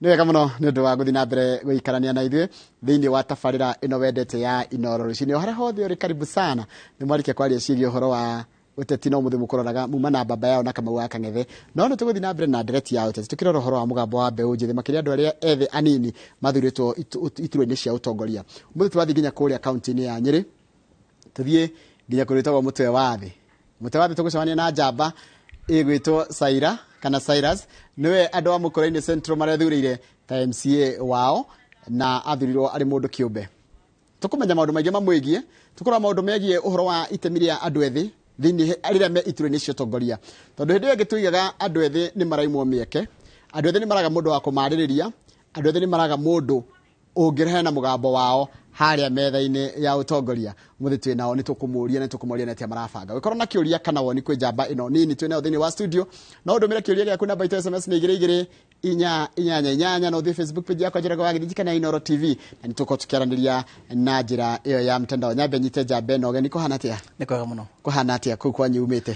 Nĩ wega mũno nĩ ũndũ wa gũthiĩ na mbere gũikarania na ithuĩ thĩinĩ wa tabarĩra ĩno wendete ya Inooro Rũcinĩ. O harĩa hothe ũrĩ karibu sana nĩ mwarĩkia kwaria ciĩgiĩ ũhoro wa ũteti no mũthĩ mũkũroraga muma na mbamba yao na Kamau wa Kang'ethe. No nĩ tũgũthiĩ na mbere na ndereti ya ũteti tũkĩrora ũhoro wa mũgambo wa mbeũ njĩthĩ makĩria andũ arĩa ethĩ anini mathurĩtwo iturwa-inĩ cia ũtongoria. Ũmũthĩ tũrathiĩ nginya kũrĩa kaunti-inĩ ya Nyĩrĩ, tũthiĩ nginya kũrĩtagwo mũtwe wa thĩ. Mũtwe wa thĩ tũgũcemania na njamba ĩgwĩtwo Saira kana Cyrus, niwe andũ a Mũkũrũ-inĩ Central marethurĩire ta MCA wao na athurirwo arĩ mũndũ kĩũmbe. Tũkũmenya maũndũ maingĩ mamwĩgiĩ, tũkũrora maũndũ megiĩ ũhoro wa itemi rĩa andũ ethĩ thĩinĩ rĩrĩa me iturwa-inĩ cia ũtongoria. Tondũ hĩndĩ ĩyo ĩngĩ tuigaga andũ ethĩ nĩ maraimwo mĩeke, andũ ethĩ nĩ maraga mũndũ wa kũmarĩrĩria, andũ ethĩ nĩ maraga mũndũ ũngĩrehe mũgambo wao harĩa metha-inĩ ya ũtongoria. Mũthĩ twĩ nao nĩ tũkũmũria na tũkũmoria na tia marabanga. Gũkorwo na kĩũria kana woni kwĩ njamba ĩno nini twĩ nayo thĩinĩ wa studio, no ndũmĩre kĩũria gĩaku namba itũ SMS nĩ 22488 na ũthiĩ Facebook page yakwa Njĩra wa Gĩthiji kana Inooro TV, na nĩ tũkorwo tũkĩaranĩria na njĩra ĩyo ya mtandao. Nyambe nyite njamba ĩno ũgeni kũhana atĩa? Nĩ kwega mũno. Kũhana atĩa kũu kwanyu umĩte?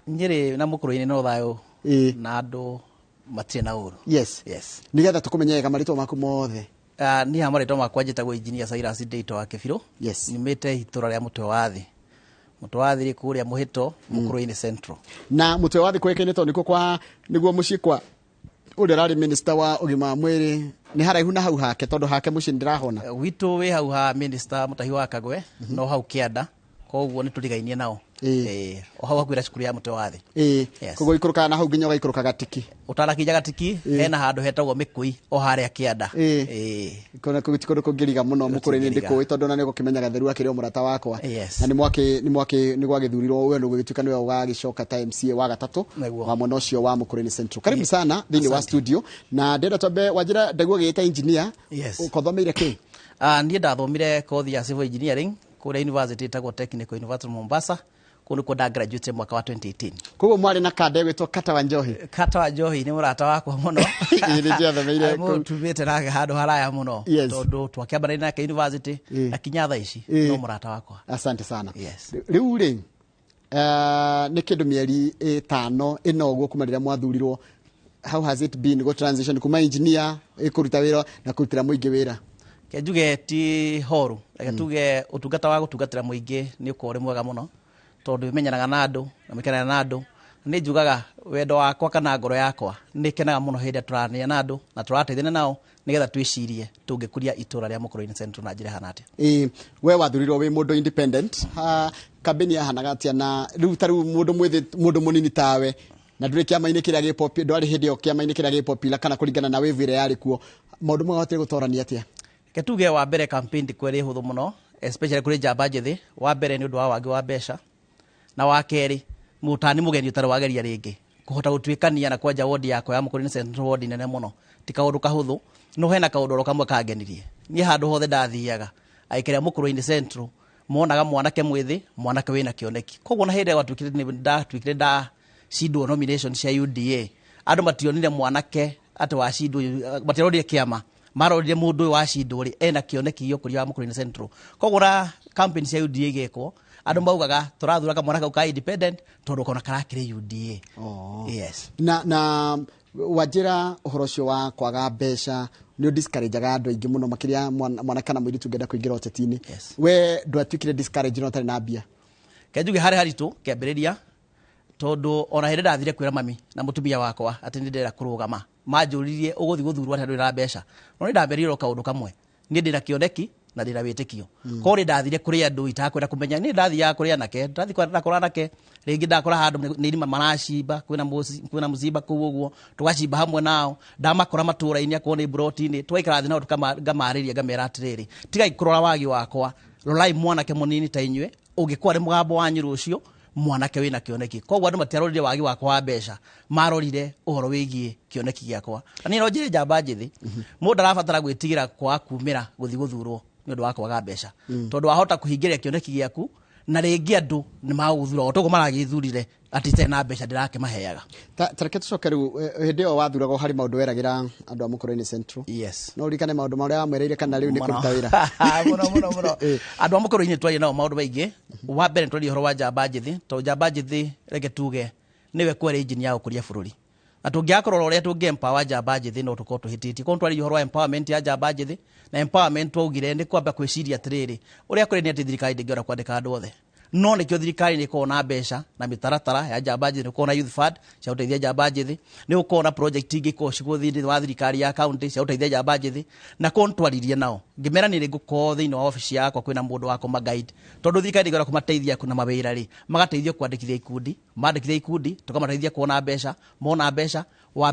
Nyĩrĩ na Mũkũrũ-inĩ no thayũ na andũ matirĩ na ũru. Yes. Nĩgetha tũkũmenyega marĩtwa maku mothe. Niĩ marĩtwa makwa njĩtagwo Engineer Cyrus Ndĩito wa Kĩbirũ. Yes. Nyumĩte itũra rĩa Mũtwe wa Thĩ. Mũtwe wa Thĩ rĩ kũrĩa Mũhĩto, Mũkũrũ-inĩ Central. Na Mũtwe wa Thĩ kũĩkaine tondũ nĩkuo kwa nĩguo mũciĩ kwa ũrĩa ararĩ minister wa ũgima wa mwĩrĩ. Nĩ haraihu na hau hake tondũ hake mũciĩ ndirahona. Witũ wĩ hau ha minister Mũtahi wa Kagwe no hau Kĩanda, koguo nĩ tũrigainie nao. O hau hakuhĩ na cukuru ya Mũtwe wa Thĩ. Koguo ikũrũkaga na hau nginya ũgaikũrũka Gatiki. Ũtanakinya Gatiki hena handũ hetagwo Mĩkũi o harĩa Kĩanda. Kona kũndũ kũngĩriga mũno Mũkũrũ-inĩ ndĩkũĩ tondũ na nĩgũkĩmenya Gatheru akĩrĩ o mũrata wakwa. Na nĩ gwagĩthurirwo we nĩgũgĩtuĩka nĩwe ũgagĩcoka ta MCA wa gatatũ wa mwena ũcio wa Mũkũrũ-inĩ Central. Karibu sana thĩinĩ wa studio, na ndĩrenda twambe Wanjĩra ndaigua gĩĩta engineer. Ũkothomeire kĩ? Niĩ ndathomire kothi ya civil engineering kũrĩa university ĩtagwo Technical University Mombasa. Kũndũ kwa graduate mwaka wa 2018. Koguo mwarĩ na kanda ĩgwĩtwo Kata wa Njohi. Kata wa Njohi nĩ mũrata wakwa mũno. Nĩ njathomeire kũu. Tumĩte na handũ haraya mũno. Tondũ twakĩambana nake university na kinya thaa ici no mũrata wakwa. Asante sana. Rĩu rĩ nĩ kĩndũ mĩeri 5 ĩno ũguo kuma rĩrĩa mwathurirwo. How has it been go transition kuma engineer ĩkũruta wĩra na kũrutĩra mũingĩ wĩra? Kenjuge ti horu. Tuge ũtungata wa gũtungatĩra mũingĩ nĩ ũkorwo mwega mũno. Tondũ menyanaga na andũ na mekenaga na andũ. Nĩ njugaga wendo wakwa kana ngoro yakwa nĩ kenaga mũno hĩndĩ ĩrĩa tũranĩria na andũ na tũrateithania nao nĩgetha twĩcirie tũngĩkũria itũra rĩa Mũkũrũ-inĩ Central na njĩra hana atĩa. We wathurirwo wĩ mũndũ independent, kambeni yahanaga atĩa na rĩu ta rĩu mũndũ mũnini tawe na ndũrĩ kĩama-inĩ kĩrĩa gĩ popular, ndwarĩ hĩndĩ ĩyo kĩama-inĩ kĩrĩa gĩ popular kana kũringana na wave ĩrĩa yarĩ kuo, maũndũ mahote gũtorania atĩa? Ketuge wa mbere campaign kwĩrĩ hũthũ mũno, especially kũrĩ njamba njĩthĩ. Wa mbere nĩ ũndũ wa wagi wa mbeca, na wa kerĩ mũtani mũgeni ũtarĩ wageria rĩngĩ kũhota gũtuĩkania na kwanja wodi yako ya Mũkũrũ-inĩ Central wodi nene mũno ti kaũndũ kahũthũ. No hena kaũndũ kamwe kangenirie. Niĩ handũ hothe ndathiaga aikĩrĩa Mũkũrũ-inĩ Central monaga mwanake mwĩthĩ, mwanake wĩna kĩoneki. Koguo na hĩndĩ ndatuĩkire ndacindwo nomination cia UDA, andũ mationire mwanake atĩ wacindwo, matirorire kĩama, marorire mũndũ ũyũ wacindwo rĩ ena kĩoneki gĩũkũria wa Mũkũrũ-inĩ Central. Koguo na campaign cia UDA igĩkwo andũ maugaga tũrathuraga mwanake uka independent tondũ kona karakĩrĩ UDA. Na Wanjĩra ũhoro ũcio wa kwaga mbeca nĩ discourageaga andũ aingĩ mũno makĩria mwanake kana mũirĩtu ũngĩenda kũingĩra ũteti-inĩ. We ndwatuĩkire discourage no ũtarĩ na mbia? Kenjuge harĩ haritũ kĩambĩrĩria tondũ ona hĩndĩ ndathire kwĩra mami na mũtumia wakwa atĩ nĩ ndĩrenda kũrũgama, manjũririe ũgũthiĩ gũthurwo atĩ ndũrĩ na mbeca. No nĩ ndambĩrĩirie kaũndũ kamwe, niĩ ndĩna kĩoneki na ndĩna wĩtĩkio. Korĩ ndathire kũrĩ andũ itakwenda kũmenya, niĩ ndathiaga kũrĩ anake, ndathi ndakora anake rĩngĩ ndakora handũ nĩ irima maracimba, kwĩna mũcimba kũu ũguo tũgacimba hamwe nao, ndamakora matũra-inĩ akorwo nĩ mburoti-inĩ, tũgaikara thĩ nao ngamarĩria ngamera atĩrĩrĩ, tigai kũrora wagi wakwa, rorai mwanake mũnini ta inyuĩ, ũngĩkorwo arĩ mũgambo wanyu rũciũ mwanake wĩna kĩoneki. Koguo andũ matiarorire wagi wakwa wa mbeca, marorire ũhoro wĩgiĩ kĩoneki gĩakwa. Na niĩ no njĩrĩ njamba njĩthĩ, mũndũ arabatara gwĩtigĩra kwa kumĩra gũthiĩ gũthurwo nĩ ũndũ wa kwaga mbeca. Tondũ wahota kũhingĩria kĩoneki gĩaku na rĩngĩ andũ nĩ magũthura o toguo maragĩthurire atĩ itarĩ na mbeca ndĩrakĩmaheaga. Ta reke tũcoke rĩu hĩndĩ ĩyo wathuragwo harĩ maũndũ weragĩra andũ a Mũkũrũ-inĩ Central. No ũririkane maũndũ marĩa wamwereire kana rĩu nĩ kũruta wĩra? Mũno. Andũ a Mũkũrũ-inĩ twarĩ nao maũndũ maingĩ. Wa mbere twarĩ ũhoro wa njamba njĩthĩ, tondũ njamba njĩthĩ reke tuge nĩwe kwarĩ injini ya gũkũria bũrũri. na tũngĩakorwo ũrĩa tũngĩ-empower njamba njĩthĩ no tũkorwo tũhĩtĩtie koguo twarĩrie ũhoro wa empowerment ya njamba njĩthĩ na empowerment twaugire nĩ kwamba kwĩciria atĩrĩrĩ ũrĩa kũrĩ nĩ atĩ thirikari ndĩngĩhota kwandĩka andũ othe no nĩkĩo thirikari nĩ ĩkoragwo na mbeca na mĩtaratara ya njamba njĩthĩ, nĩ gũkorwo na youth fund cia gũteithia njamba njĩthĩ, nĩ gũkorwo na project ingĩ ikoragwo cigũthiĩ thĩinĩ wa thirikari ya county cia gũteithia njamba njĩthĩ, na korwo nĩtwaririe nao ngĩmera nĩ ngũkorwo thĩinĩ wa obici yakwa kwĩna mũndũ wa kũmaguide tondũ thirikari ndĩngĩhota kũmateithia na mawĩra rĩ magateithio kwandĩkithia ikundi, mandĩkithia ikundi tũkamateithia kuona mbeca, mona mbeca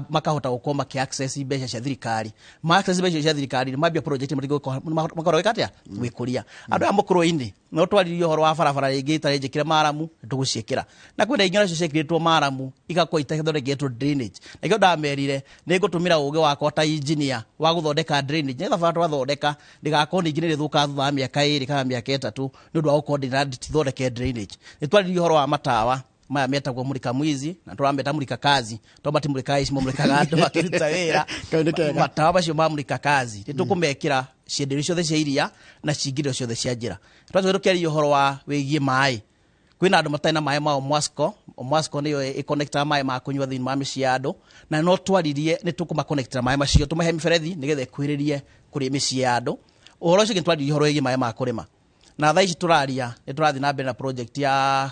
makahota gũkorwo maki-access mbeca cia thirikari, ma-access mbeca cia thirikari mambia project makorwo ĩkatia gwĩkũria andũ a mũkũrũ-inĩ no twaririe ũhoro wa barabara rĩngĩ itarĩ njĩkĩre Maramu nĩtũgũciĩkĩra na kwĩna ingĩ nacio ciĩkĩrĩtwo Maramu igakorwo itathondeketwo drainage, na ikĩo ndamerire nĩ ngũtũmĩra ũũgĩ wakwa ta engineer wa gũthondeka drainage nĩgetha bara twathondeka ndĩgakorwo ningĩ nĩ rĩthũka thutha wa mĩaka 2 kana mĩaka 3 nĩ ũndũ wa gũkorwo ndĩthondeke drainage. Nĩ twaririe ũhoro wa matawa maya metagwo mulika mwizi na tũrameta mulika kazi to matimulika ici mamulikaga andũ makĩruta wĩra matawa macio mamulika kazi nĩ tũkũmekĩra cienderio ciothe cia iria na cingĩrio ciothe cia njĩra. Twatũire tũkĩaria ũhoro wa wĩgiĩ maĩ, kwĩna andũ matarĩ na maĩ ma Mwasco nĩyo ĩconnectaga maĩ ma kũnyua thĩinĩ wa mĩciĩ ya andũ na no twaririe nĩ tũkũmakonectĩra maĩ macio tũmahe mĩberethi nĩgetha ĩkuhĩrĩrie kũrĩ mĩciĩ ya andũ. Ũhoro ũcio twaririe ũhoro wĩgiĩ maĩ ma kũrĩma na thaa ici tũraria nĩ tũrathiĩ na mbere na project ya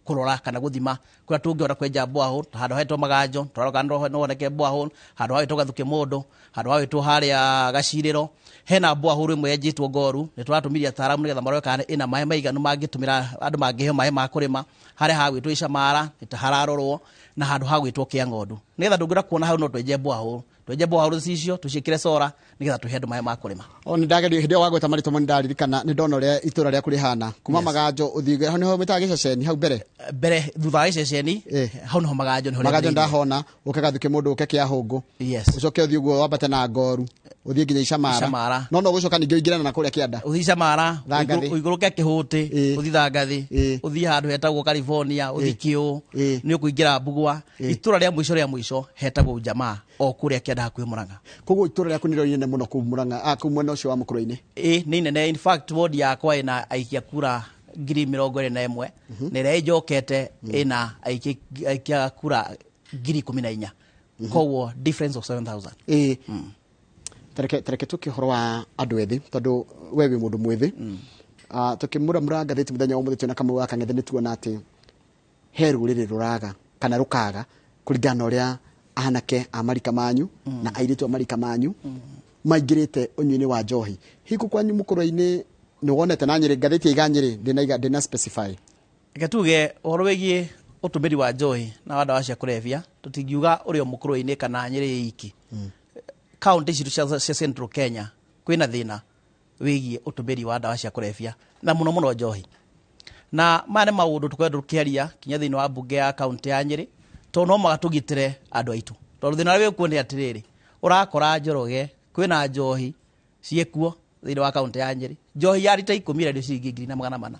kũrora kana gũthima kũrĩa tũngĩhota kwenja borehole handũ hetwo Maganjo tũraroka no woneke borehole handũ hawĩtwo Gathuke Mũndũ handũ hawĩtwo harĩa Gacirĩro hena borehole ĩmwe yenjĩtwo Ngoru nĩ tũratũmiria ataaramu nĩgetha maroe kana ĩna maĩ maiganu mangĩtũmĩra andũ mangĩheo maĩ ma kũrĩma harĩa hagwĩtwo Icamara hararorwo na handũ hagwĩtwo Kĩang'ondu nĩgetha ndũngĩra kuona hau no twenje borehole icio tũciĩkĩre solar nĩgetha tũhe andũ maĩ ma kũrĩma. O nĩ ndagerio hĩndĩ ĩyo wagweta marĩtwa mo nĩ ndaririkana nĩ ndona ũrĩa itũra rĩaku rĩhana kuma Maganjo ũthiĩ hau nĩho mĩtaga Gĩceceni hau mbere thutha wa Gĩceceni hau nĩho Maganjo ndahona ũke Gathuke Mũndũ ũke Kĩahũngũ ũcoke ũthiĩ ũguo wambate na Ngoru ũthiĩ nginya Icamara no gũcoka ningĩ ũingĩrana na kũrĩa Kĩanda ũthiĩ Icamara ũigũrũke Kĩhũtĩ ũthiĩ Thangathĩ ũthiĩ handũ hetagwo California ũthiĩ Kĩũ nĩ ũkũingĩra Mbugua itũra rĩa mũico hetagwo Jamaa o kũrĩa Kĩanda hakuhĩ Mũrang'a. Koguo itũra rĩaku nĩrĩo inene mũno kũu Mũrang'a kũu mwena ũcio wa mũkũrũ-inĩ? Nĩ inene, in fact ward yakwa ĩna aikia kura 21,000 na ĩrĩa ĩnjokete ĩna aikia kura 14,000 koguo difference of 7,000. Tareke tũkĩhoro wa andũ ethĩ tondũ we wĩ mũndũ mwĩthĩ tũkĩmũramũra ngathĩti mũthenya ũmũthĩ twĩna Kamau wa Kang'ethe nĩ tuona atĩ he rũrĩrĩ rũraga kana rũkaga kũringana na ũrĩa anake a marika manyu na airĩtu a marika manyu maingĩrĩte ũnyui-inĩ wa njohi. Hiku kwanyu mũkũrũ-inĩ nĩ wonete na Nyĩrĩ ngathĩti ya Nyĩrĩ ndĩna specify? Reke tuge ũhoro wĩgiĩ ũtũmĩri wa njohi na wa ndawa cia kũrebia tũtingiuga ũrĩ o mũkũrũ-inĩ kana Nyĩrĩ iki. County citũ cia Central Kenya kwĩna thĩna wĩgiĩ ũtũmĩri wa ndawa cia kũrebia na mũno njohi, na maya nĩ maũndũ tũkwenda tũkĩaria kinya thĩinĩ wa mbunge ya kaunti ya Nyĩrĩ tondũ no magatũgitĩre andũ aitũ tondũ thĩna ũrĩa wĩkuo nĩ atĩrĩrĩ ũrakora Njoroge kwĩna njohi ciĩkuo thĩinĩ wa kaunti ya Nyĩrĩ, njohi ya lita 10 ĩrendio ciringi 2,400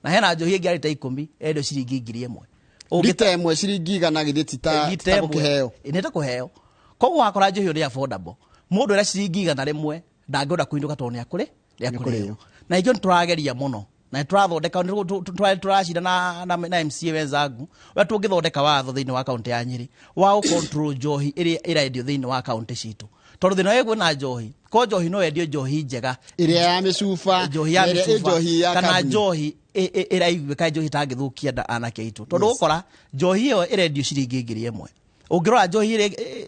na hena njohi ĩngĩ ya lita 10 ĩrendio ciringi 1,000 lita ĩmwe ciringi 100 githĩti ta gũkĩheo nĩ ta kũheo. Koguo wakora njohi nĩ affordable, mũndũ ũrĩa ciringi 100 ndangĩhota kũinũka tondũ nĩ akũrĩo. Na ikĩo nĩ tũrageria mũno na tũrathondeka tũracira na MCA wenzangu ũrĩa tũngĩthondeka watho thĩinĩ wa kaunti ya Nyĩrĩ wa gũcontrol njohi ĩrĩa ĩrendio thĩinĩ wa kaunti citũ tondũ thĩna wĩguo na njohi ko njohi no yendio njohi njega ĩrĩa ya mĩcuba njohi ya kana njohi ĩraiguĩka njohi itangĩthũkia anake aitũ tondũ gũkora njohi ĩyo ĩrendio ciringi 1,000 ũngĩrora njohi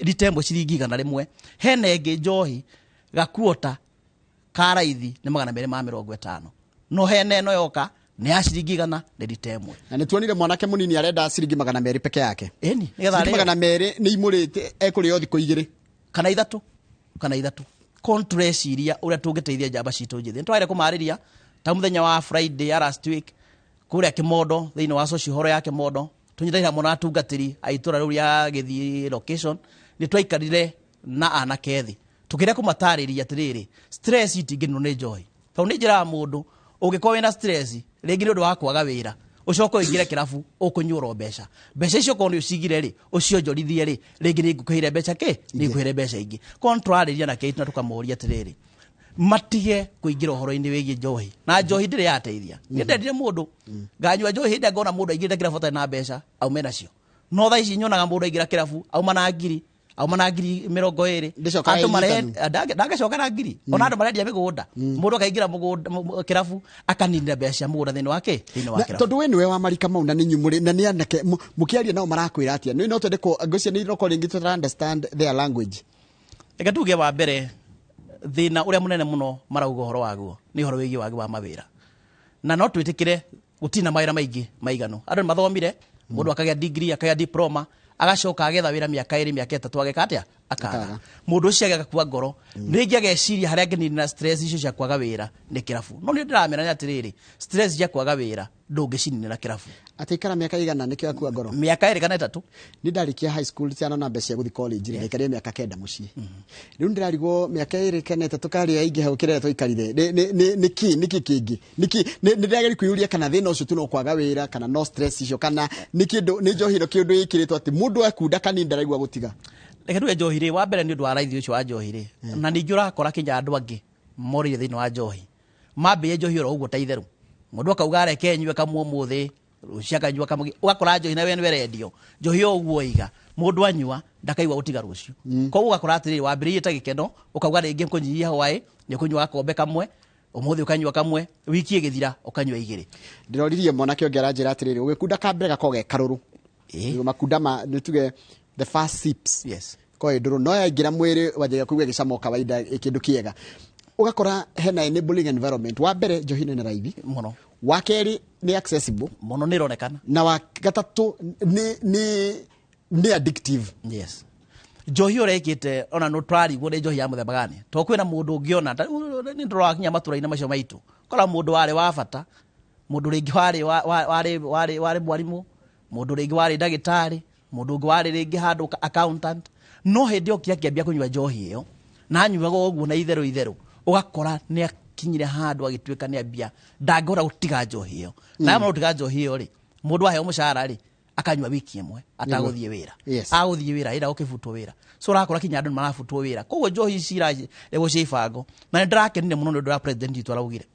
lita ĩmwe ciringi 100 hena ĩngĩ njohi gakuota karaithi nĩ 250 no hena ĩno yoka nĩ ya ciringi 100 na lita ĩmwe. Na nĩ tuonire mwanake mũnini arenda ciringi 200 peke yake. Ĩni nĩgetha 200 nĩ imũrĩte ekũrĩo thikũ 2 kana 3 kontreciria ũrĩa tũngĩteithia njamba citũ njĩthĩ. Nĩ twagĩrĩire kũmarĩria ta mũthenya wa Friday ya last week kũrĩa Kĩmondo thĩinĩ wa social horo ya Kĩmondo tũnyitaĩra mũno atungatĩri a itũra rĩu rĩa Gĩthii location nĩ twaikarire na anake thĩ tũkĩrĩa kũmatarĩria atĩrĩrĩ stress itingĩninwo nĩ njohi tondũ nĩ njĩra mũndũ ũngĩkorwo wĩna stress rĩngĩ nĩ ũndũ wa kwaga wĩra ũcoke ũingĩre kĩrabu ũkũnyuoro mbeca icio korwo nĩ ũcigire rĩ ũcionjorithie rĩ rĩngĩ nĩ ngũkũheire mbeca nĩ ngũkũheire mbeca ingĩ kontrarĩria na kĩitu na tũkamoria atĩrĩrĩ matige kũingĩra ũhoro-inĩ wĩgiĩ njohi na njohi ndĩrĩ yateithia. Nĩ ndendire mũndũ nganyua njohi hĩndĩ ngona mũndũ aingĩrĩte kĩrabu atarĩ na mbeca aume nacio no thaa ici nyonaga mũndũ aingĩra kĩrabu auma na ngiri auma na ngiri 20 Ndicokaga ndagacoka na ngiri ona andu marendia migunda mundu akaingira mugunda kirabu akaninira mbeca mugunda thini wake thini wa kirabu tondu we niwe wa marika mau na ninyu muri na ni anake mukiaria nao marakwira atia no twende ko ngocia ni roko ringi to understand their language eka tuge wa mbere thina uria munene muno marauga horo waguo ni horo wigi wagi wa mawira na no twitikire gutina mawira maingi maigano andu mathomire mundu akagia degree akagia diploma agacoka agetha wira miaka 2 miaka 3 ageka atia akaga mundu ucio agakua ngoro ringi ageciria haria ngenini na stress icio cia kwaga wira ni kirabu no ni ndiramera atiriri stress cia kwaga wira ndungicinina na kirabu atikara miaka igana nikio akua ngoro miaka 2 kana 3 ni ndarikia high school ciana na mbeca guthi college ni ikaria miaka 9 mucii riu ndirarigwo miaka 2 kana 3 kari aingi haukire twikarire niki kingi niki ni ndageri kuyuria kana thina ucio tu no kwaga wira kana no stress icio kana ni kindu ni njohiro kindu ikiritwo ati mundu akunda kanini ndaraigwa gutiga reke tuge njohire wa mbere ni undu wa raithi ucio wa njohire na ningi urakora kinya andu angi morire thini wa njohi mambe njohiro uguo ta itheru mundu akauga reke nywe kamwe muthi rucia kanywa kamugi ugakora njohi na we ni rendio njohi uguo iga mundu anywa ndakaigwa gutiga rucio koguo ugakora atiriri wa mbere ta gikeno ukauga ringi kunyihia hwae ni kunywa kombe kamwe umuthi ukanywa kamwe wiki igithira ukanywa igiri ndiroririe mona kio ngera njira atiriri ugikunda kambere gakoge karuru makunda ma nituge the first sips yes ko nduru no yaingira mwiri waje kuigwa gicamo kawaida ikindu kiega ugakora hena enabling environment wa mbere njohi ni raithi muno wa keri ni accessible muno ni ronekana na wa gatatu ni addictive yes njohi urekite ona no twari gwo njohi ya muthemba gani to kwina mundu ungiona ni ndurakinya maturaina macio maitu kora mundu wari wa bata mundu ringi wari mwarimu mundu ringi wari ndagitari mundu ungi wari ringi handu accountant no hindi okia kiambia kunywa njohi iyo na anyuaga uguo na itheru ugakora ni akinyire handu agituika ni ambia ndangora gutiga njohi iyo na amara gutiga njohi iyo ri mundu aheo mushara ri akanywa wiki imwe ataguthie wira aguthie wira ira ukifutwo wira so urakora kinya andu marafutwo wira koguo njohi ciraje ego ciibango na ndirakenire muno ndu wa president itu araugire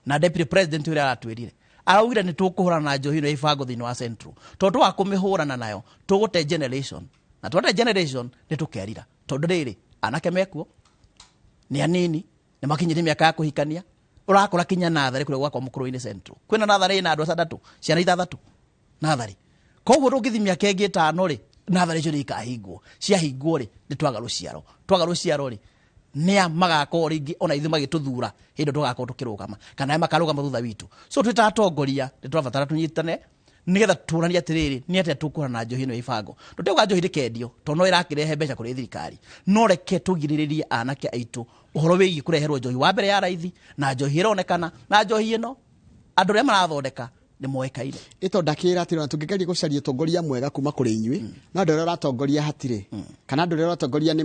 na deputy president uria aratwirire araugire ni tukuhurana na njohi no ibango thini wa central tondu wa kumihurana nayo tugute generation na twende generation ni tukerira tondu riri anake mekuo ni anini ni makinyire miaka ya kuhikania urakora kinya nathari kule gwakwa mukuru-ini central kwina nathari na andu 3 ciana 3 nathari koguo rungithimia miaka ingi 5 ri nathari icio ikahingwo ciahingwo ri ni twaga ruciaro ri nia magako ringi ona ithu magituthura hindo tugako tukirugama kana makarugama thutha witu so twitatongoria ni twabatara tunyitane nigetha turania atiriri ni atia tukurana njohi no ibango tuteuga njohi rikendio to no irakirehe mbeca kuri thirikari no reke tugiriririe anake aitu uhoro wigi kureherwo njohi wa mbere ya raithi na njohi ironekana na njohi ino andu ria marathondeka ni moekaire ito ndakira atira tungigeria gucaria tongoria mwega kuma kuri inyui no ndore ratongoria hatire kana ndore ratongoria ni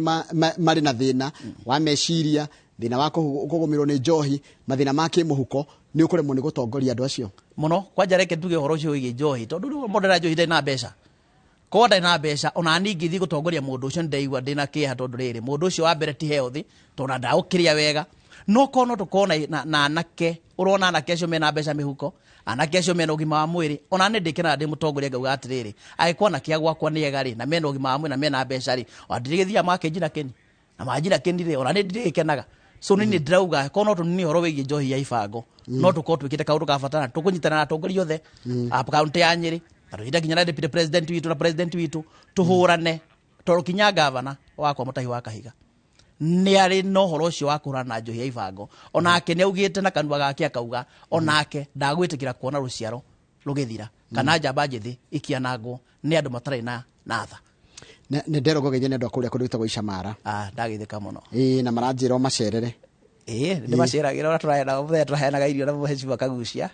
mari na thina wa meciria thina wa kugumirwo ni njohi mathina make muhuko ni ukuremwo ni gutongoria andu acio muno kwanja reke tuge horo cio wigi njohi tondu modera njohi ndai na mbeca ko ndai na mbeca ona ningi thi gutongoria mundu ucio ndaigua ndina kiha tondu riri mundu ucio wa mbere ti healthy tondu ndaukiria wega no kono tukona na anake urona anake acio mena mbeca mihuko anake acio mena ugima wa mwiri ona ni ndikena ndi mutongoria ngauga atiriri agikwa na kia gwakwa ni egari na mena ugima wa mwiri na mena mbeca ri wandirigithia make njina keni na majina keni ri ona ni ndikenaga so nini ndirauga kono tu ni horo wigi njohi ya ibango no tuko twikite kaundu ka fatana tukunyitana na atongoria othe up county ya Nyeri atuita kinya na deputy president witu na president witu tuhurane tondu kinya governor wakwa Mutahi wa Kahiga ni ari no horo cio wa kurana njohi ya ibango onake ni augite na kanua gake akauga onake ndagwitikira kuona ruciaro rugithira kana njamba njithi ikianangwo ni andu matarai na tha ne ndero gogenye ne ndo kuria kundu itagwo Icamara ndagithika muno na maranjira macerere ndi maceragira ora turahena muthe turahena irio na muheci bakagucia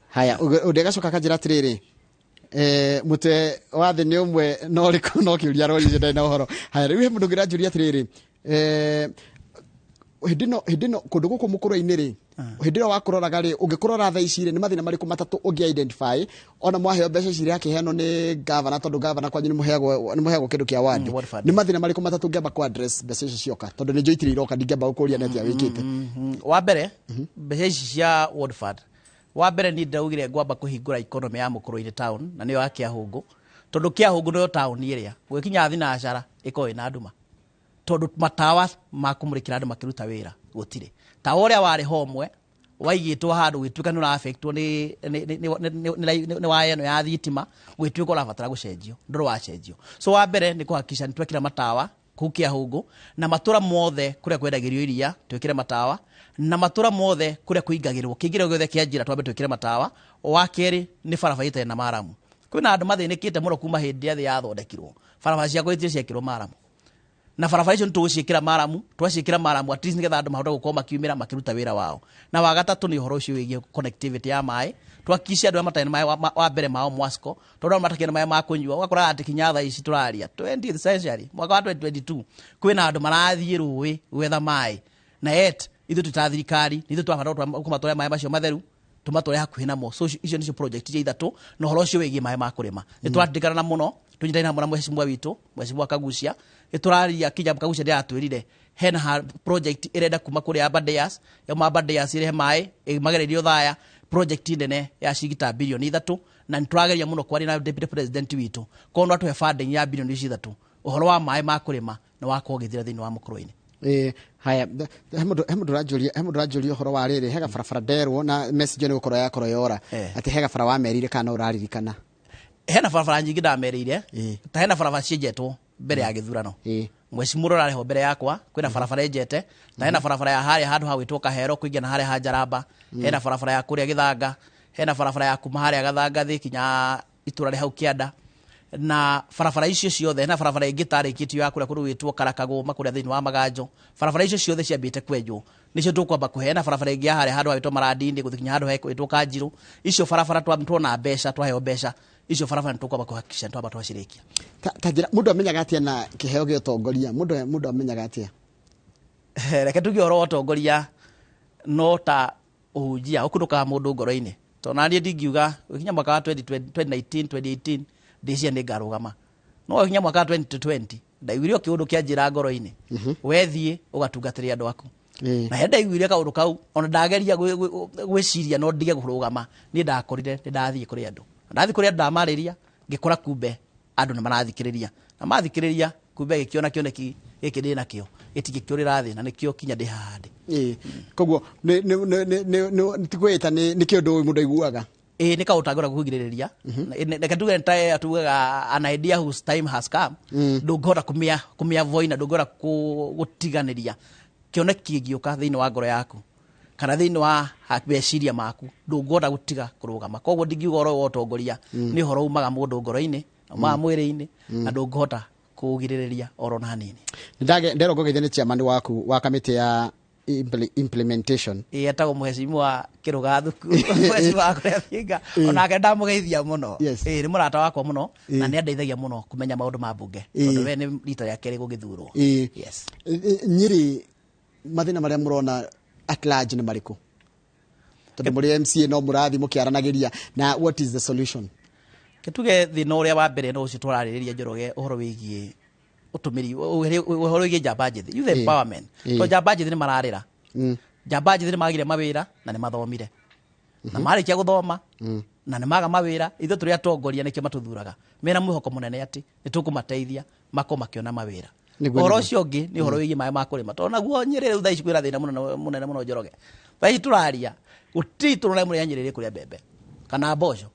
haya udegacoka kanjira atiriri mute wathe ni umwe no riku no kiuria rori ndai na uhoro haya riu he mundu ngira njuria atiriri hindino kundu guku mukuru-ini ri hindino wakuroraga ri ungikurora tha ici ri ni mathina mariku matatu ungi identify ona mwaheo mbeca ici ri akiheno ni governor tondu governor kwanyu ni muheagwo kindu kia wadi ni mathina mariku matatu ngiamba ku address mbeca ici cioka tondu ni njo itiri iroka ndingiamba gukuria netia wikite wa mbere mbeca ici cia Woodford wa mbere ni ndaugire ngwamba kuhingura economy ya mukuru-ini town na niyo akia hungu tondu Kiahungu no tauni iria gwikinya thinacara iko ina nduma tondu matawa makumurikira andu makiruta wira gutire ta uria wari homwe waigitwo handu gwituika ni affectwo ni wayeno ya thitima gwituika urabatara gucenjio nduru wacenjio so wa mbere ni kuhakikisha ni twekira matawa kuu Kiahungu na matura mothe kuria kwendagirio iria twekire matawa na matura mothe kuria kuingagirwo kingire giothe kia njira twambe twekire matawa wa keri ni barabaita na Maramu kwina andu mathinikite muno kuma hindi ya thi yathondekirwo barabara cia gwitire ciekirwo Maramu na barabara icio nituguciikira Maramu twaciikira Maramu at least nigetha andu mahote gukorwo makiumira makiruta wira wao na wa gatatu ni uhoro ucio wigie connectivity ya mai twakishia andu matane mai wa mbere mao Mwasco tondu matakene mai ma kunyua ugakora ati kinyatha ici turaria 20th century mwaka wa 2022 kwina andu marathie ruwi gwetha mai na yet ithu tutathirikari ithu twabata kumatwara mai macio matheru tumatware hakuhi namo so icio nicio project cia ithatu no horo ucio wigie mai ma kurima nitwatikana muno tunyitaina hamwe na mheshimiwa witu mheshimiwa Kagucia ituraria kijambo Kagucia ndiratwirire hena project irenda kuma kuri Abadeas ya Abadeas ire mai magererio thaya project nene ya cigita bilioni 3 na niturageria muno kwari na deputy president witu kono atwe funding ya bilioni 3 uhoro wa mai ma kurima na wa kogithira thini wa mukuru-ini haya hemundu rajuria uhoro wa riri hega barabara nderwo na message ni gukoro yakoro yora ati hega bara wa merire kana uraririkana hena barabara nyingi ndamerire ta hena barabara cienjetwo mbere ya githurano mheshimiwa urare ho mbere yakwa kwina barabara enjete na hena barabara ya haria handu hawitwo Kahero kuingia na haria Hajaramba hena barabara ya kuria Githanga hena barabara ya kuma haria Gathanga thi kinya itura ri hau Kianda na barabara icio ciothe hena barabara ingi tarikitio ya kuria kuru witwo Karakaguma kuria thini wa Maganjo barabara icio ciothe ciambite kwenjwo nicio tukwamba kuheana barabara ingi ya haria handu hawitwo Marandindi guthikinya handu hawitwo Kanjiru icio barabara twamtwona mbeca twaheo mbeca icio barabara tukwamba kuhakikisha twamba twacirikia tajira mundu amenyaga atia na kiheo gya utongoria mundu amenyaga atia reke tuge oro utongoria no ta uhunjia ukuruka mundu ngoro-ini to nanie ndingiuga ukinya mwaka wa 2018 ndisia ni ngarugama no ukinya mwaka wa 2020 ndaiguire kiundu kia njira ngoro-ini wethie ugatungatira andu aku na henda iguire kaundu kau ona ndageria gwiciria no ndige kurugama ni ndakorire ni ndathie kuri andu ndathie kuri andu ndamariria ngikora kumbe andu ni marathikiriria na mathikiriria kumbe gikiona kioneki giki ndi nakio gitigikiurira thi na nikio kinya ndi hahandi koguo ni tigwita ni kiundu mundu aiguaga ni kautagura kuhigiriria reke tuge ntae atugaga an idea whose time has come ndungora kumia voi na ndungora gutiganiria kioneki giuka thiini wa ngoro yaku kana thiini wa meciria maku ndungora gutiga kurugama koguo ndingiuga oro wa utongoria ni horo umaga mundu ngoro-ini ma mwiri-ini na ndungota kugiririria oro na hanini ndero ngogeithia ni chairman waku wa kamiti ya implementation etagwo mheshimiwa Kirugathuku mheshimiwa kuria Thinga onake ndamugeithia muno ni murata wakwa muno na ni andeithagia muno kumenya maundu ma bunge tondu we ni rita ya keri gugithurwo yes Nyiri mathina maria murona at large ni mariku tondu muri MCA no murathi mukiaranagiria na what is the solution kituge thina uria wa mbere no ucio twarariria Njoroge uhoro wigie utumiri uhoro wigie njamba njithi youth empowerment to njamba njithi ni mararira njamba njithi ni magire mawira na ni mathomire na marikia guthoma na ni maga mawira ithu turi atongoria nikio matuthuraga mena mwihoko munene ati nitukumateithia makiona mawira uhoro ucio ungi ni uhoro wigie mai ma kurima to naguo Nyeri riu thaici kwira thina munene muno Njoroge thaici turaria guti turore muri Nyeri kuria mbembe kana mboco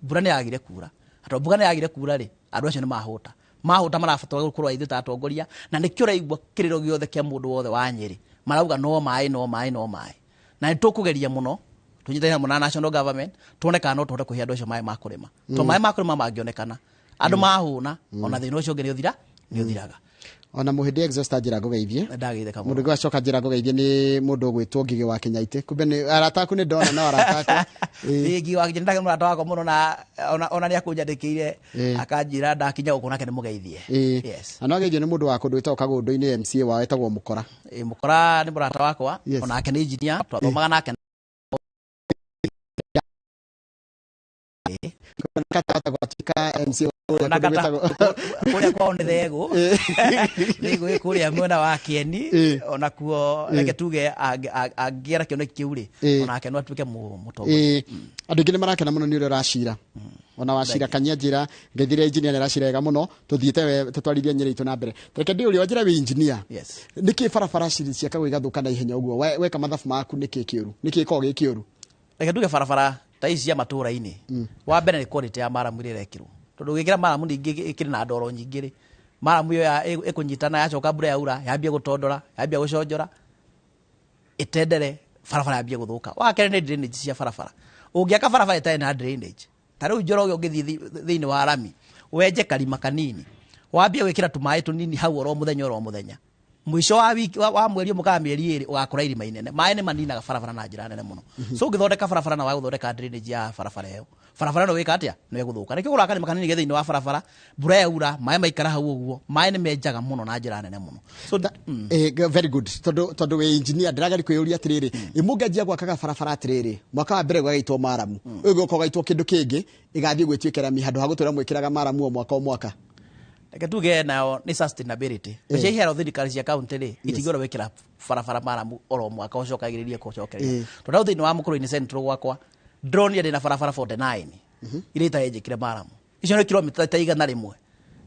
mbura ni yagire kura ato mbura ni yagire kura ri andu acio ni mahuta marabatwa gukorwa ithu ta atongoria na nikio raigwa kiriro giothe kia mundu wothe wa Nyeri marauga no mai na nitukugeria muno tunyitaina muno na national government tuone kana no tuhote kuhia andu acio mai ma kurima to mai ma kurima mangionekana andu mahuna ona thina ucio ungi ni uthiraga ona muhindi exhauster njira ngugeithie ndageithe kamo mundu gwacoka njira ngugeithie ni mundu gwitwo Ngigi wa Kinyaite kumbe ni arataku ni ndona no arataku Ngigi wa Kinyaite murata wako muno na ona ni akunjandikire akanjira ndakinya guku nake ni mugeithie yes ana geithio ni mundu wa kundu witagwo Kagundu-ini MCA wa wetagwo Mukora Mukora ni murata wakwa ona ake ni engineer twathomaga nake kata gwatuika MCA nakata kuria kwao nĩ thegũ nĩgũ kuria mwena wa Kieni ona kuo reke tuge angĩera kĩoneki kĩu rĩ onake no atuĩke mũtongoria. Andũ aingĩ nĩ marakena mũno nĩ ũrĩa ũracira ona wacira kanyia njĩra ngethire engineer nĩ aracira wega mũno tuthiĩte tutwarithie Nyeri itũ na mbere. Reke ndĩ ũrĩa njĩra wĩ engineer nĩkĩ barabara ciakagwo igathũka na ihenya ũguo weka mathabu maku nĩkĩ kĩũru nĩkĩ koragwo gĩkĩũru? Reke tuge barabara ta ici cia matũũra-inĩ wa mbere nĩ quality ya maramu ĩrĩa ĩrekĩrwo tondũ ũgĩkĩra maramu ningĩ ĩkĩrĩ na ndoro nyingĩ rĩ maramu ĩyo ĩkũnyitana yacoka mbura yaura yambia gũtondora yambia gũconjora itendere barabara yambia gũthũka. Wa kerĩ nĩ drainage cia barabara ũngĩaka barabara ĩtarĩ na drainage ta rĩu Njoroge ũngĩthiĩ thĩinĩ wa rami wenje karima kanini wambia gwĩkĩra tũmaĩ tũnini hau oro mũthenya mwisho wa wiki wa mweri ũmwe kana mĩeri ĩrĩ ũgakora irima inene maĩ nĩ maninaga barabara na njĩra nene mũno. So ũngĩthondeka barabara na wa gũthondeka drainage ya barabara ĩyo barabara no wĩka atĩa nĩ gũthũka. Nĩkĩo ũgũra karima kanini thĩinĩ wa barabara mbura yaura maĩ maikara hau ũguo maĩ nĩ menjaga mũno na njĩra nene mũno. So very good tondũ wĩ engineer ndĩragari kwĩyũria atĩrĩrĩ mũnganjia gwakaga barabara atĩrĩrĩ mwaka wa mbere gwagaitwo maramu ũguo ũkogaitwo kĩndũ kĩngĩ ĩgathiĩ gwĩtuĩkĩra rami handũ ha gũtũra mwĩkĩraga maramu o mwaka. Reke tuge nayo nĩ sustainability cia ihero thirikari cia kaunti rĩ itigĩrwo wĩkĩra barabara maramu oro mwaka ũcokagĩrĩrie kũcokereria tondũ thĩinĩ wa Mũkũrũ-inĩ Central gwakwa drone ndĩ na barabara 49 iria itayenjĩkire maramu icio nĩ kilomita ta 100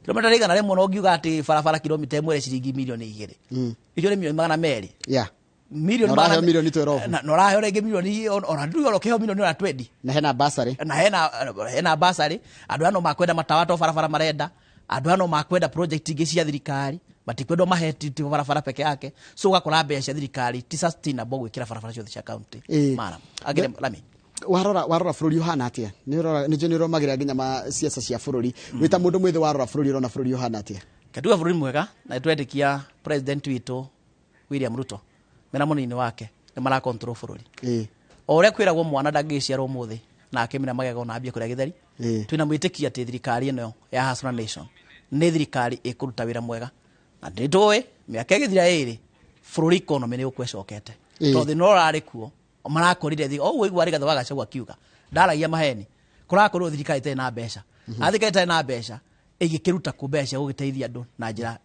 kilomita 100 no ngiuga atĩ barabara kilomita 1 ciringi milioni 2 icio nĩ milioni 200 milioni magana milioni 12 no rahe rege milioni ona ndu ro keho milioni 20 na hena basari andũ ano makwenda matawato barabara marenda andũ ano makwenda project ingĩ cia thirikari batikwenda maheti ti barabara peke yake so ugakora mbeca cia thirikari ti sustainable gwĩkĩra barabara ciothe cia county mara agire lami warora bũrũri ũhana atĩa nĩ ũromagira nginya siasa cia bũrũri wĩta mũndũ mwĩthĩ warora bũrũri ũrona bũrũri ũhana atĩa? Katuga bũrũri mwega na twendĩkia president witũ William Ruto mena mũnini wake nĩ mara control bũrũri o ũrĩa kwĩragwo mwana ndangĩciarwo ũmũthĩ na akĩmena magego na ambia kũrĩa gĩtheri twina mwĩtĩkia atĩ thirikari ĩno ya Hustler Nation nĩ thirikari ĩkũruta wĩra mwega na ndĩtũĩ mĩaka ĩgĩthira ĩrĩ bũrũri economy nĩ ũkwecokete tondũ no rarĩ kuo marakorire thĩ o ũigua rĩ gathaga Gachagua kiuga ndaragia maheni kũrakorwo thirikari ĩtarĩ na mbeca thirikari ĩtarĩ na mbeca ĩgĩkĩruta ku mbeca gũgĩteithia andũ na njĩra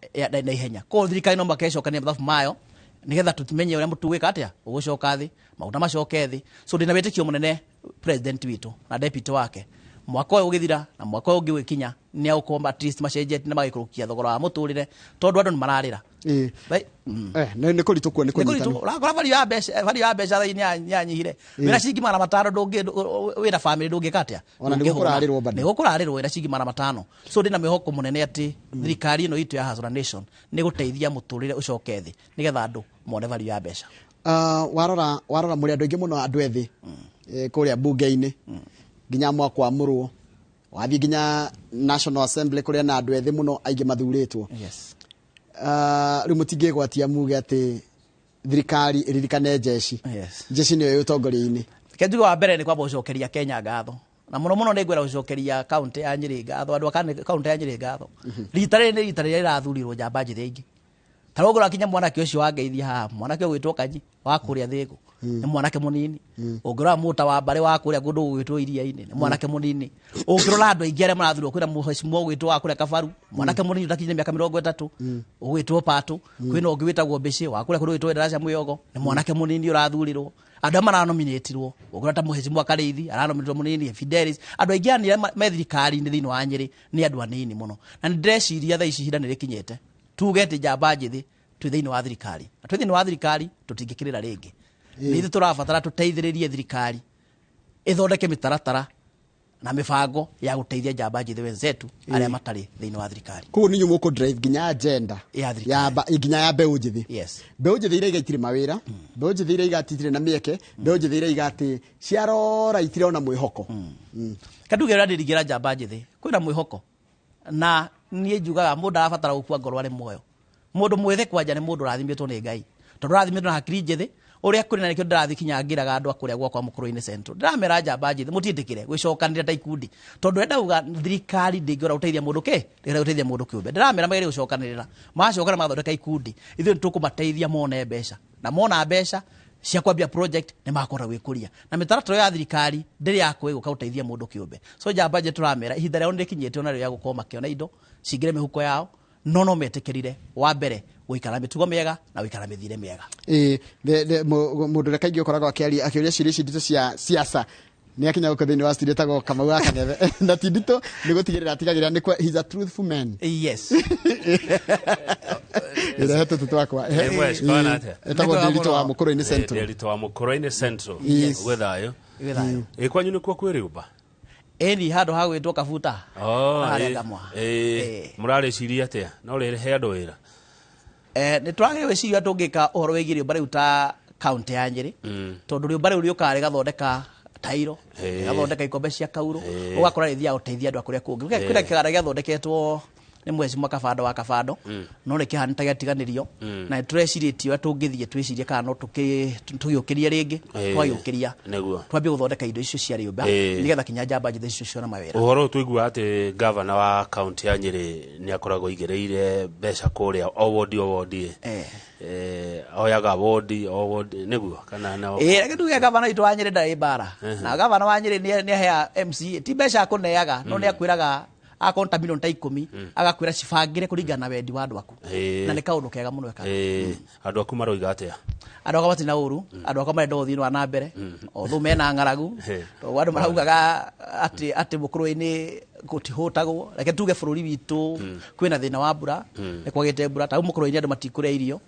na ihenya ko thirikari no makecokania mathabu mayo nigetha tutimenye ũrĩa mũtugwĩka atĩa ũgũcoka thĩ maũndũ macoke thĩ. So ndina wĩtĩkio mũnene president witũ na deputy wake mwaka ũyũ ũgĩthira na mwaka ũyũ ũngĩ wĩkinya nĩ agũkorwo at least macenjetie na magĩkũrũkia thogora wa mũtũrĩre tondũ andũ nĩ mararĩra nĩ kũritũ kuo nĩ kũnyitana ũrakora value ya mbeca thĩinĩ yanyihire wĩna ciringi 500 wĩna family ndũngĩka atĩa ona nĩ gũkũrarĩrwo bado nĩ gũkũrarĩrwo wĩna ciringi 500. So ndina mĩhoko mũnene atĩ thirikari ĩno itũ ya Hustler Nation nĩ gũteithia mũtũrĩre ũcoke thĩ nigetha andũ mone value ya mbeca. warora mũrĩ andũ aingĩ mũno andũ ethĩ kũrĩa bunge-inĩ nginya mwakwa mũrũo wathiĩ nginya National Assembly kũrĩa na andũ ethĩ mũno aingĩ mathurĩtwo rĩu mũtingĩgwatia muge atĩ thirikari ĩririkane jeshi nĩyo ũtongoria-inĩ. Kĩnduga wa mbere nĩ kwamba gũcokeria Kenya ngatho na mũno mũno nĩ ngwenda gũcokeria kaunti ya Nyeri ngatho andũ a kaunti ya Nyeri ngatho rita rĩrĩ nĩ rita rĩrĩa ĩrathurirwo njamba njĩthĩ aingĩ tarogora kinya mwanake ũcio wangeithia haha mwanake ũgwĩtwo Kanyi wa kũrĩa Thĩgũ nĩ mwanake mũnini ũngĩrora mũta wa mbarĩ wa kũrĩa kũndũ gũgwĩtwo Iria-inĩ nĩ mwanake mũnini ũngĩrora andũ aingĩ arĩa marathurwo kwĩna mũhecimwa ũgwĩtwo wa kũrĩa Kabaru mwanake mũnini ũtakinyĩte mĩaka 30 ũgwĩtwo Patu kwĩna ũngĩ wĩtagwo Mbĩcĩ wa kũrĩa kũndũ gwĩtwo Ndaraca Mwĩyogo nĩ mwanake mũnini ũrathurirwo andũ maranominatirwo ũngĩrora ta mũhecimwa Karĩithi aranominatirwo mũnini Fidelis andũ aingĩ anĩ me thirikari-inĩ thĩinĩ wa Nyeri nĩ andũ anini mũno na nĩ ndĩreciria thaa ici ihinda nĩ rĩkinyĩte tuge atĩ njamba njĩthĩ twĩ thĩinĩ wa thirikari twĩ thĩinĩ wa thirikari tũtingĩkĩrĩra rĩngĩ nĩ tũrabatara tũteithĩrĩrie thirikari ĩthondeke mĩtaratara na mĩbango ya gũteithia njamba njĩthĩ wenzetu arĩa matarĩ thĩinĩ wa thirikari. Koguo ninyi mũkũ drive nginya agenda ya nginya ya mbeũ njĩthĩ mbeũ njĩthĩ iria igaitirĩ mawĩra mbeũ njĩthĩ iria igatitirĩ na mĩeke mbeũ njĩthĩ iria igati ciarora itirĩ ona mwĩhoko. Kanduge ũrĩa ndĩrigĩra njamba njĩthĩ kwĩna mwĩhoko na niĩ njugaga mũndũ arabatara gũkua ngoro arĩ muoyo mũndũ mwĩthĩ kwanja nĩ mũndũ ũrathimĩtwo nĩ Ngai tondũ ũrathimĩtwo na hakiri njĩthĩ ũrĩa kũrĩ na nĩkĩo ndĩrathiĩ kinya ngĩraga andũ akũrĩa gwakwa Mũkũrũ-inĩ Central ndĩramera njamba njĩthĩ mũtiĩtĩkĩre gwĩcokanĩrĩra ta ikundi tondũ enda uga thirikari ndĩngĩora gũteithia mũndũ ndĩngĩora gũteithia mũndũ kĩũmbe ndĩramera magĩrĩire gũcokanĩrĩra macokana mathondeka ikundi ithuĩ nĩ tũkũmateithia mone mbeca na mona mbeca cia kwambia project nĩ makora gwĩkũria na mĩtaratara ya thirikari ndĩrĩ yakwo ĩgũka gũteithia mũndũ kĩũmbe so njamba nje tũramera ihinda rĩao nĩrĩkinyĩte ona rĩo gũkorwo makĩona indo cingĩre mĩhuko yao no metĩkĩrire wa mbere gũikara mĩtugo mĩega na gũikara mĩthire mĩega mũndũ ũrĩa kaingĩ ũkoragwo akĩũria ciũria ici nditũ cia siasa nĩ akinya gũkũ thĩinĩ wa studio tagwo Kamau wa Kang'ethe na ti nditũ nĩ gũtigĩrĩra atigagĩrĩra nĩ he's a truthful man yes ĩrehetwo tũtwakwa etagwo Ndĩritũ wa Mũkũrũ-inĩ Central Ndĩritũ wa Mũkũrũ-inĩ Central gwĩ thayũ kwanyu nĩ kwa kwĩrĩũmba eni handũ ha gwĩtwo Kabuta mũrarĩciria atĩa no rĩhe andũ wĩra nĩ twagĩrĩirwo gwĩciria tũngĩka ũhoro wĩgiĩ rĩũmba rĩu ta kaũntĩ ya Nyĩrĩ tondũ rĩũmba rĩu rĩũkaga rĩgathondeka tairo rĩgathondeka ikombe cia kauro ũgakora rĩthiaga gũteithia andũ a kũrĩa kũngĩ kwĩna kĩganda gĩathondeketwo nĩ Mheshimiwa Kabando wa Kabando no nĩ kĩhana ta gĩatiganĩrio na tũrecirĩtie tũngĩthiĩ twĩcirie kana no tũgĩũkĩria rĩngĩ twagĩũkĩria twambie gũthondeka indo icio cia rĩũmba nĩgetha kinya njamba njĩthĩ icio ciona mawĩra ũhoro tũigua atĩ governor wa kaunti ya Nyĩrĩ nĩ akoragwo igĩrĩire mbeca kũrĩa o wodi oyaga wodi nĩguo kana reke tuge governor witũ wa Nyĩrĩ ndarĩ mbara na governor wa Nyĩrĩ nĩ ahea MCA ti mbeca kũneaga no nĩ akwĩraga akonta milioni ta 10 agakwĩra cibangĩre kũringana na wendi wa andũ aku na nĩ kaũndũ kega mũno eka andũ aku maroiga atĩa andũ akwa matina ũru andũ akwa marenda ũthii wa na mbere othu mena ng'aragu tondũ andũ maraugaga atĩ Mũkũrũ-inĩ gũtihũtagwo reke tuge bũrũri witũ kwĩna thĩna wa mbura nĩ kwagĩte mbura ta Mũkũrũ-inĩ andũ matikũrĩa irio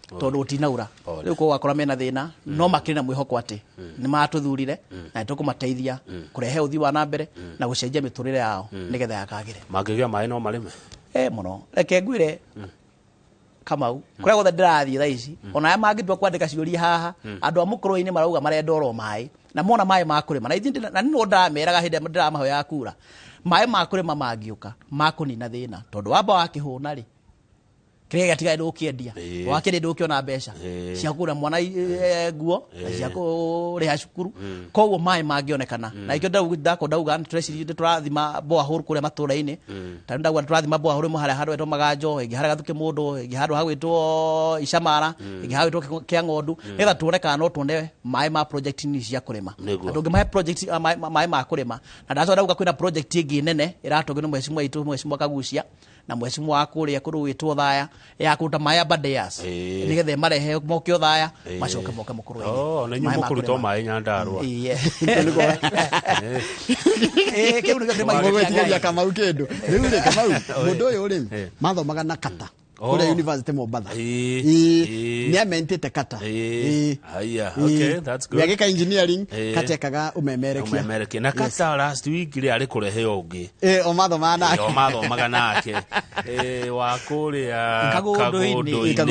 tondũ gũtinaura rĩu kwa wakora mena thĩna no makĩrĩ na mwĩhoko atĩ nĩ matũthurire na nĩ tũkũmateithia kũrehe ũthii wa na mbere na gũcenjia mĩtũrĩre yao nĩgetha yakagĩre mangĩgĩa maĩ no marĩme mũno reke ngwĩre Kamau kũrĩa gothe ndĩrathiĩ thaa ici ona aya mangĩtua kwandĩka ciũria haha andũ a Mũkũrũ-inĩ marauga marenda oro maĩ na mona maĩ ma kũrĩma na ithuĩ na nĩ ndameraga hĩndĩ ndĩramahoya kura maĩ ma kũrĩma mangĩũka ma kũnina thĩna tondũ wamba wakĩhũna rĩ kĩrĩa gĩatigaire ndũkĩendia wakĩrĩ ndũkĩona mbeca cia kũgũra mwana nguo cia kũrĩha cukuru koguo maĩ mangĩonekana na ikĩo ndauga nĩ tũrathima borehole kũrĩa matũũra-inĩ ta ndauga tũrathima borehole ĩmwe harĩa handũ hetwo Maganjo ĩngĩ harĩa Gathuki Mũndũ ĩngĩ handũ hagwĩtwo Icamara ĩngĩ hagwĩtwo Kĩang'ondu nĩgetha tuone kana no tuone maĩ ma project nini cia kũrĩma andũ ũngĩ mahe project maĩ ma kũrĩma na ndacoka ndauga kwĩna project ĩngĩ nene ĩratongio nĩ Mheshimiwa witũ Mheshimiwa Kagucia na Mheshimiwa wa kũrĩa kũrũgĩtwo thaya ya kũruta maĩ Abadeas nĩgetha marehe mokio thaya macoke moke Mũkũrũ-inĩ na inyuĩ mũkũruta maĩ Nyandarua kĩu nĩ gĩkĩrĩ gwĩtigĩria Kamau kĩndũ rĩu rĩ Kamau mũndũ ũyũ rĩ mathomaga na kata kũrĩa University Mombasa nĩ amentĩte kata nĩagĩka engineering kata ekaga ũmemerekia na kata last week rĩ arĩ kũrehe ũngĩ mathomaga nake wa kũrĩa Kagũndũ-inĩ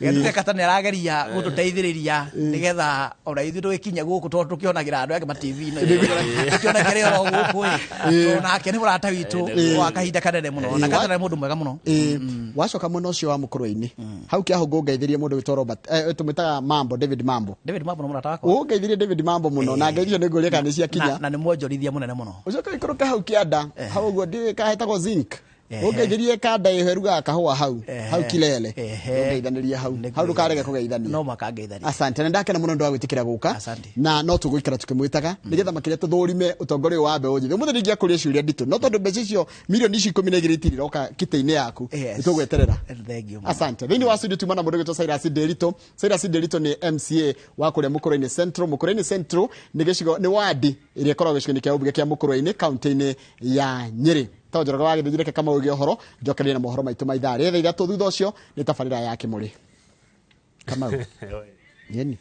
gĩtuke kata nĩ arageria gũtũteithĩrĩria nĩgetha ona ithuĩ tũgĩkinya gũkũ tondũ tũkĩonagĩra andũ ake ma-TV-inĩ tũkĩonagĩra oro gũkũ nake nĩ mũrata witũ wa kahinda kanene mũno na kata nĩ mũndũ mwega mũno wacoka mwena ũcio wa Mũkũrũ-inĩ hau kĩahũngũ ngeithirie mũndũ wĩtwo Robert tũmwĩtaga David Mambo nĩ mũrata wakwa ũngeithirie David Mambo mũno na ngeithirio nĩ ngũria kana nĩ ciakinya na nĩ mwonjorithia mũnene mũno ũcoka ikũrũka hau kĩanda hau ũguo kahetagwo zinc ũngeithirie kanda ĩheruga kahũa hau Kilele ũngeithanĩria hau ndũkarege kũgeithania no makangeithania asante na ndakena mũno ndwa gwĩtĩkĩra gũka na no tũgũikara tũkĩmwĩtaga nĩgetha makĩria tũthũrime ũtongoria wa mbeũ njĩthĩ ũmũthĩ ningĩ akũria ciũria nditũ no tondũ mbeca icio milioni ici 12 itiroka kĩtĩ-inĩ yaku nĩtũgweterera asante thĩinĩ wa studio tuma na mũndũ wĩtwo Cyrus Ndĩritũ nĩ MCA wa kũrĩa Mũkũrũ-inĩ Central Mũkũrũ-inĩ Central nĩ gĩcigo nĩ wadi ĩrĩa ĩkoragwo gĩcigo-inĩ kĩa ũmbunge kĩa Mũkũrũ-inĩ kaunti-inĩ ya Nyĩrĩ Njoroge wa Gĩthũnjĩ reke Kamau ũgĩ ũhoro njokerie na mohoro maitũ ma ithaa rĩrĩa ithatũ thutha ũcio nĩ tabarĩra ya Kĩmũrĩ Kamau yeni